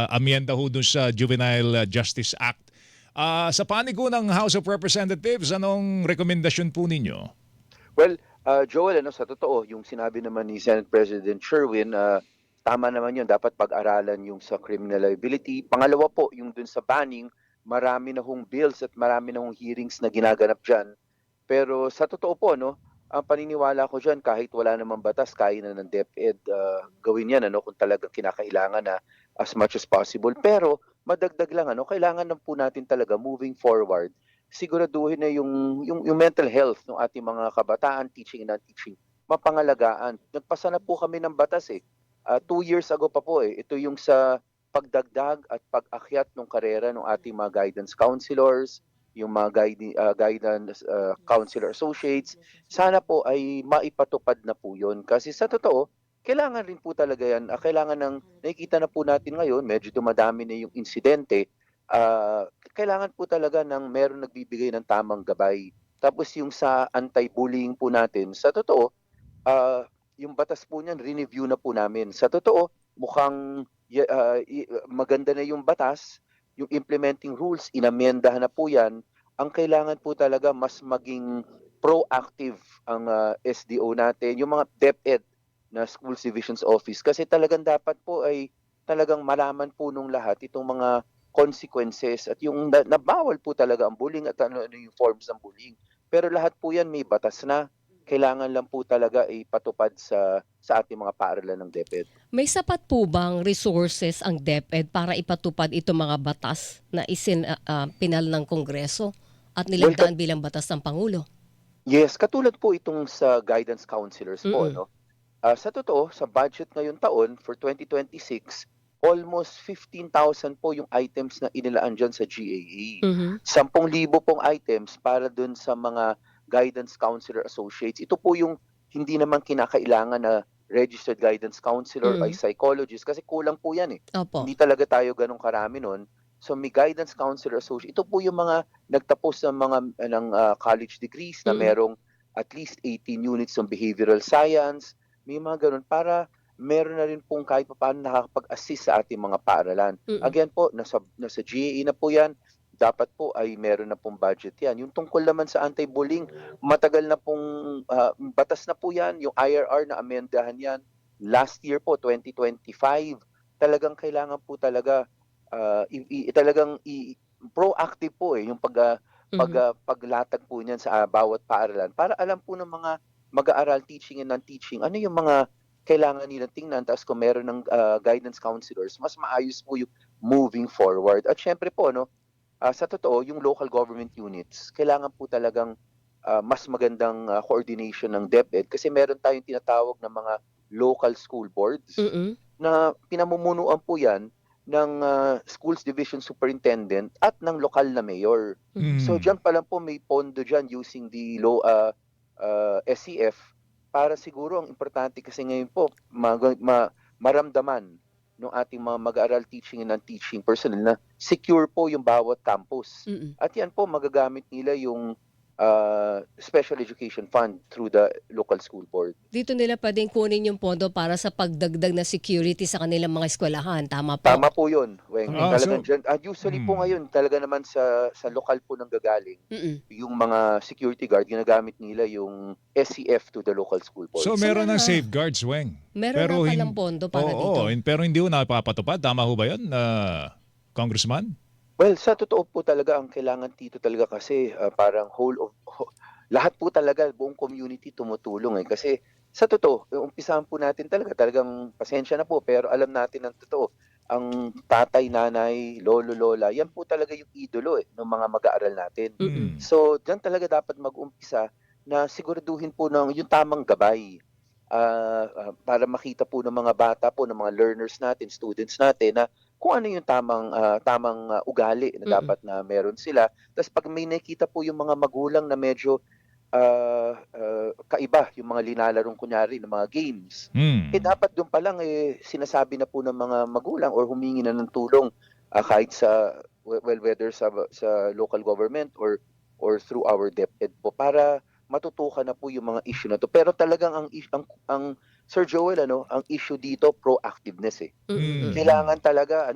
amyenda ho dun sa Juvenile Justice Act. Sa panig ho ng House of Representatives, anong rekomendasyon po ninyo? Well, Joel, sa totoo, yung sinabi naman ni Senate President Sherwin, tama naman yun, dapat pag-aralan yung sa criminal liability. Pangalawa po, yung dun sa banning, marami na hong bills at marami na hong hearings na ginaganap dyan. Pero sa totoo po, ang paniniwala ko dyan, kahit wala namang batas, kaya na ng DepEd gawin yan, kung talagang kinakailangan na as much as possible. Pero madagdag lang, kailangan na po natin talaga moving forward, siguraduhin na yung mental health ng ating mga kabataan, teaching and non-teaching, mapangalagaan. Nagpasa na po kami ng batas 2 years ago pa po Ito yung sa pagdagdag at pag-akyat ng karera ng ating mga guidance counselors, yung mga guidance counselor associates. Sana po ay maipatupad na po yun. Kasi sa totoo, kailangan rin po talaga yan. Kailangan ng, nakikita na po natin ngayon, medyo dumadami na yung insidente. Kailangan po talaga ng meron nagbibigay ng tamang gabay. Tapos yung sa anti-bullying po natin, sa totoo, yung batas po niyan, review na po namin. Sa totoo, mukhang maganda na yung batas, yung implementing rules, inamyendahan na po yan. Ang kailangan po talaga mas maging proactive ang SDO natin, yung mga DepEd na Schools Divisions Office. Kasi talagang dapat po ay talagang malaman po nung lahat itong mga consequences at yung nabawal po talaga ang bullying at ano yung forms ng bullying. Pero lahat po yan may batas na. Kailangan lang po talaga ipatupad sa ating mga paaralan ng DepEd. May sapat po bang resources ang DepEd para ipatupad itong mga batas na pinal ng Kongreso at nilagdaan bilang batas ng Pangulo? Yes, katulad po itong sa guidance counselors po. Sa totoo, sa budget ngayong taon for 2026, almost 15,000 po yung items na inilaan dyan sa GAA. 10,000 pong items para dun sa mga guidance counselor associates. Ito po yung hindi naman kinakailangan na registered guidance counselor ay psychologist kasi kulang po yan Opo. Hindi talaga tayo ganun karami nun. So may guidance counselor associate. Ito po yung mga nagtapos ng mga college degrees na merong at least 18 units ng behavioral science. May mga ganun para meron na rin pong kahit paano nakakapag-assist sa ating mga paaralan. Again po, nasa GAA na po yan. Dapat po ay meron na pong budget yan. Yung tungkol naman sa anti-bullying, matagal na pong batas na po yan. Yung IRR na amendahan yan. Last year po, 2025, talagang kailangan po talaga proactive po yung paglatag po niyan sa bawat paaralan para alam po ng mga mag-aaral, teaching and non-teaching, ano yung mga kailangan nilang tingnan. Tapos kung meron ng guidance counselors, mas maayos po yung moving forward. At syempre po, sa totoo, yung local government units, kailangan po talagang mas magandang coordination ng DepEd kasi meron tayong tinatawag na mga local school boards na pinamumunuan po yan ng schools division superintendent at ng lokal na mayor. So diyan pa lang po may pondo diyan using the SCF para siguro ang importante kasi ngayon po maramdaman ng ating mga mag-aaral, teaching and non-teaching personnel na secure po yung bawat campus. At yan po magagamit nila yung special education fund through the local school board. Dito nila pwedeng kunin yung pondo para sa pagdagdag na security sa kanilang mga eskwelahan. Tama po? Tama po yun, Weng. Talagang So, usually po ngayon, talaga naman sa lokal po nang gagaling, yung mga security guard, ginagamit nila yung SCF to the local school board. so meron ng safeguards, Weng. Meron na palang pondo para dito. Pero hindi ho napapatupad. Tama ho ba yun, Congressman? Well, sa totoo po talaga, ang kailangan dito talaga kasi parang lahat po talaga, buong community tumutulong Kasi sa totoo, umpisahan po natin talagang pasensya na po, pero alam natin ng totoo, ang tatay, nanay, lolo, lola, yan po talaga yung idolo ng mga mag-aaral natin. So, dyan talaga dapat mag-umpisa na siguraduhin po ng yung tamang gabay. Para makita po ng mga bata po, ng mga learners natin, students natin na kung ano yung tamang ugali na dapat na meron sila. Tapos pag may nakita po yung mga magulang na medyo kaiba, yung mga linalarong kunyari ng mga games, dapat doon pa lang sinasabi na po ng mga magulang or humingi na ng tulong kahit sa whether sa local government or through our DepEd po para matutukan na po yung mga issue na to. Pero talagang ang Sir Joel, ang issue dito proactiveness eh. Mm. Kailangan talaga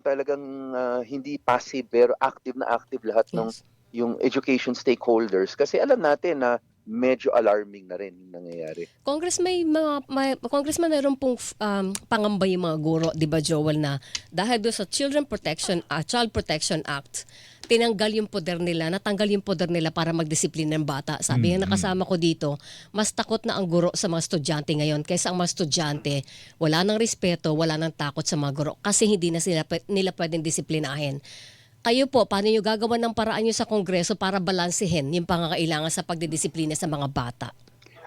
talagang hindi passive pero active na active lahat ng Yes. yung education stakeholders kasi alam natin na medyo alarming na rin yung nangyayari. Congressman, meron pong pangamba yung mga guro, 'di ba Joel, na dahil doon sa Child Protection Act, tinanggal yung poder nila, natanggal yung poder nila para magdisiplina ng bata. Sabi nga nakasama ko dito, mas takot na ang guro sa mga estudyante ngayon kaysa ang mga estudyante wala nang respeto, wala nang takot sa mga guro kasi hindi na nila pwedeng disiplinahin. Kayo po, paano nyo gagawa ng paraan nyo sa Kongreso para balansehin yung pangangailangan sa pagdidisiplina sa mga bata?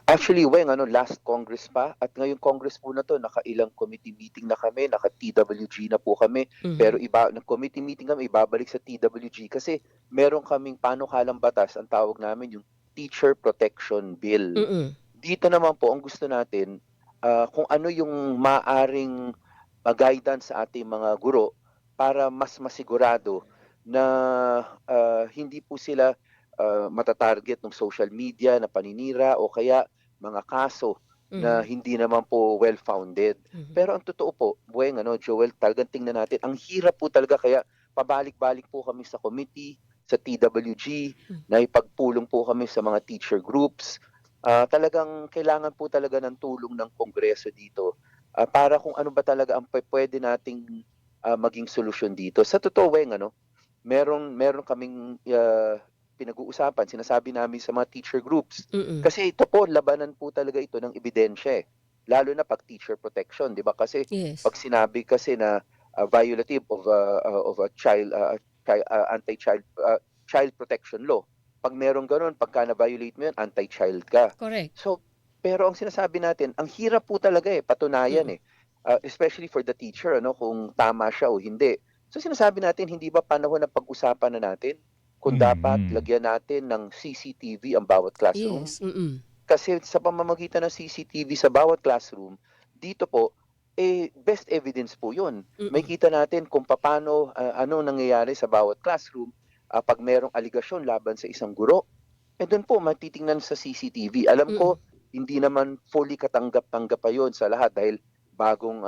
Actually, Weng, last Congress pa at ngayong Congress po na to, nakailang committee meeting na kami, naka-TWG na po kami, pero ng committee meeting kami, ibabalik sa TWG kasi meron kaming panukalang batas, ang tawag namin yung Teacher Protection Bill. Mm-mm. Dito naman po, ang gusto natin, kung ano yung maaring guidance sa ating mga guro para mas masigurado na hindi po sila matatarget ng social media na paninira o kaya mga kaso na hindi naman po well-founded. Pero ang totoo po, Bueng, Joel, talagang tingnan natin, ang hirap po talaga kaya pabalik-balik po kami sa committee, sa TWG, na ipagpulong po kami sa mga teacher groups. Talagang kailangan po talaga ng tulong ng Kongreso dito para kung ano ba talaga ang pwede nating maging solusyon dito. Sa totoo, Weng, meron kaming pinag-uusapan, sinasabi namin sa mga teacher groups. Mm-mm. Kasi ito po, labanan po talaga ito ng ebidensya eh. Lalo na pag teacher protection, di ba? Kasi Yes. pag sinabi kasi na violative of a child protection law, pag meron ganun, pagka na-violate mo yun, anti-child ka. Correct. So, pero ang sinasabi natin, ang hirap po talaga eh, patunayan eh. Especially for the teacher, kung tama siya o hindi. So sinasabi natin, hindi ba panahon na pag-usapan na natin kung dapat lagyan natin ng CCTV ang bawat classroom? Yes. Mm-mm. Kasi sa pamamagitan ng CCTV sa bawat classroom, dito po, best evidence po yun. May kita natin kung paano, ano nangyayari sa bawat classroom pag merong aligasyon laban sa isang guro. Doon po, matitingnan sa CCTV. Alam ko, hindi naman fully katanggap-tanggap pa yun sa lahat dahil bagong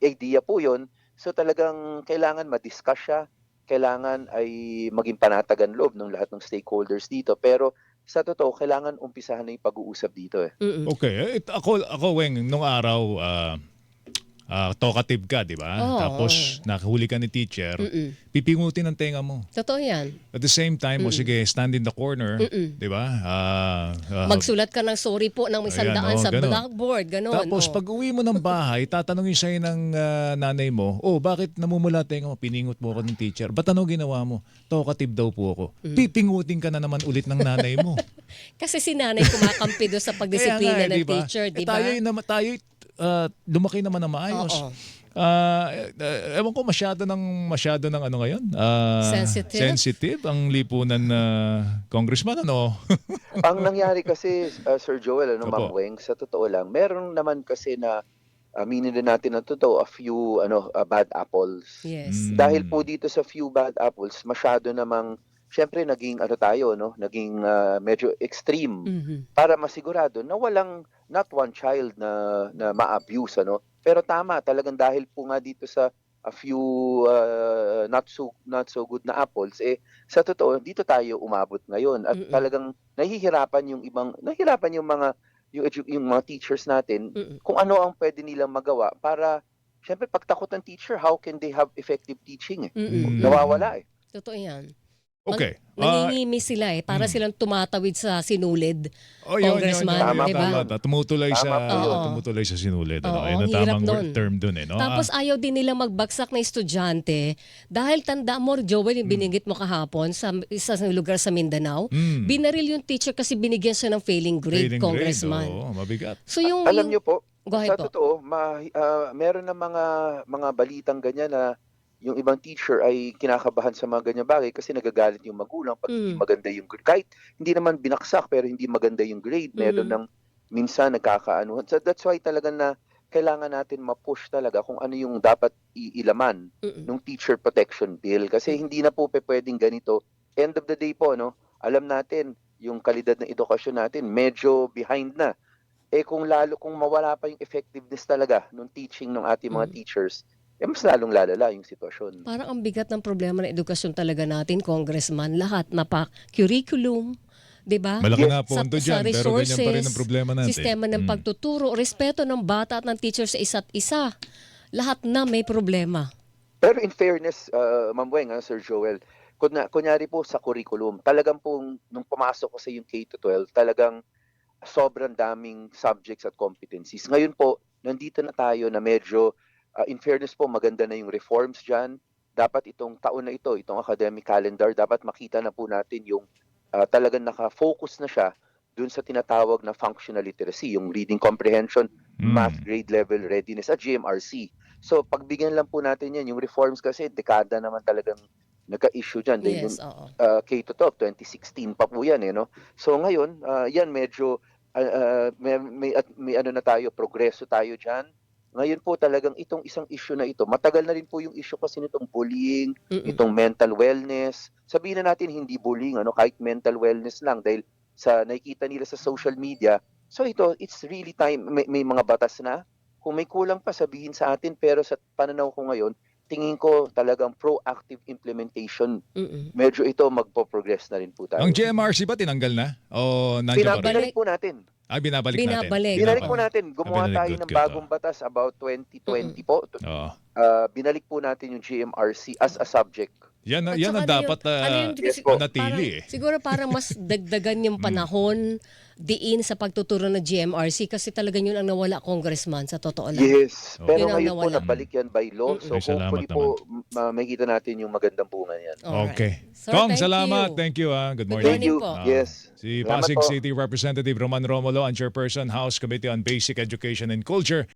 idea po yun. So talagang kailangan ma-discuss siya, kailangan ay maging panatagan loob ng lahat ng stakeholders dito. Pero sa totoo, kailangan umpisahan na yung pag-uusap dito eh. Mm-mm. Okay. Ako, Weng, nung araw, talkative ka, di ba? Oo, Tapos, nakahuli ka ni teacher, pipingutin ang tenga mo. Totoo yan. At the same time, o sige, stand in the corner, di ba? Magsulat ka ng sorry po ng isang Ayan, daan sa ganun. blackboard. Ganon. Tapos, pag uwi mo ng bahay, tatanungin sa'yo ng nanay mo, bakit namumula tenga mo? Piningot mo ako ng teacher. Ba't ano ginawa mo? Talkative daw po ako. Pipingutin ka na naman ulit ng nanay mo. Kasi si nanay kumakampi doon sa pagdisiplina ng teacher, di ba? Tayo lumaki naman na maayos. Oo. Ewan ko masyado ng ano ngayon. Sensitive? ang lipunan na congressman ano. Ang nangyari kasi, Sir Joel, Opo. Ma'am Weng, sa totoo lang, meron naman kasi na aminin din natin na totoo, a few bad apples. Yes. Dahil po dito sa few bad apples, masyado namang, syempre naging naging medyo extreme para masigurado na walang not one child na ma-abuse Pero tama talagang dahil po nga dito sa a few not so good na apples sa totoo dito tayo umabot ngayon at talagang nahihirapan yung mga teachers natin kung ano ang pwede nilang magawa para syempre pagtakot ng teacher, how can they have effective teaching nawawala eh. Totoo yan. Okay. Nangingimi sila para silang tumatawid sa sinulid. Congressman, Tama di ba? Tumutuloy Tama po yun. tumutuloy sa sinulid. Oo, Ayun ang ang hirap tamang nun. term dun no? Tapos ayaw din nila magbagsak na estudyante dahil tanda mo, Joel, yung binigit mo kahapon sa isa sa lugar sa Mindanao, binaril yung teacher kasi binigyan siya ng failing grade, Congressman. Oo, mabigat. So yung Alam niyo po, Go ahead sa po. totoo, meron na mga balitang ganyan na yung ibang teacher ay kinakabahan sa mga ganyang bagay kasi nagagalit yung magulang pag hindi maganda yung grade. Kahit hindi naman binaksak pero hindi maganda yung grade, meron ng minsan nagkakaanuhan. So that's why talaga na kailangan natin ma-push talaga kung ano yung dapat ilaman ng teacher protection bill kasi hindi na po pwedeng ganito. End of the day po, alam natin yung kalidad ng edukasyon natin medyo behind na. kung mawala pa yung effectiveness talaga nung teaching ng ating mga teachers, mas lalong lalala yung sitwasyon. Parang ang bigat ng problema ng edukasyon talaga natin, Congressman. Lahat na pa curriculum, 'di ba? Malaki na Sa punto dyan, pero ganyan pa rin ang problema natin. Sistema ng pagtuturo, respeto ng bata at ng teacher sa isa't isa. Lahat na may problema. Pero in fairness, Ma'am Weng, Sir Joel, kunyari po sa curriculum, talagang pong nung pumasok ko sa yung K-12, talagang sobrang daming subjects at competencies. Ngayon po, nandito na tayo na medyo, in fairness po, maganda na yung reforms dyan. Dapat itong taon na ito, itong academic calendar, dapat makita na po natin yung talagang nakafocus na siya dun sa tinatawag na functional literacy, yung reading comprehension, math grade level readiness at GMRC. So pagbigyan lang po natin yan, yung reforms kasi dekada naman talagang nagka-issue dyan. Yes, Yung, oo. K-12, 2016 pa po yan. No? So ngayon, yan medyo may ano na tayo, progreso tayo dyan. Ngayon po talagang itong isang issue na ito, matagal na rin po yung issue kasi nitong bullying, itong mental wellness. Sabihin na natin hindi bullying, kahit mental wellness lang dahil sa nakikita nila sa social media. So ito, it's really time, may mga batas na. Kung may kulang pa, sabihin sa atin, pero sa pananaw ko ngayon, tingin ko talagang proactive implementation. Medyo ito magpo-progress na rin po tayo. Ang GMRC ba tinanggal na? O nandiyan pa rin? Binalik po natin. Binabalik natin. Binalik po natin. Gumawa Very tayo good, ng good. bagong batas about 2020 po. Oo. Binalik po natin yung GMRC as a subject. Yan At ang saka dapat Yes po. manatili. Siguro parang mas dagdagan yung panahon diin sa pagtuturo ng GMRC kasi talaga yun ang nawala, Congressman, sa totoo lang. Yes. Oo. Pero Yun ang ngayon po nawala. nabalik yan by law. So Ay, salamat hopefully po makikita natin yung magandang bunga niyan. Alright. Okay. Sir, Kong, thank salamat. you. Thank you. Good Good morning. Thank you. po. Yes. Si Salamat Pasig po. City Representative Roman Romulo, ang Chairperson, House Committee on Basic Education and Culture.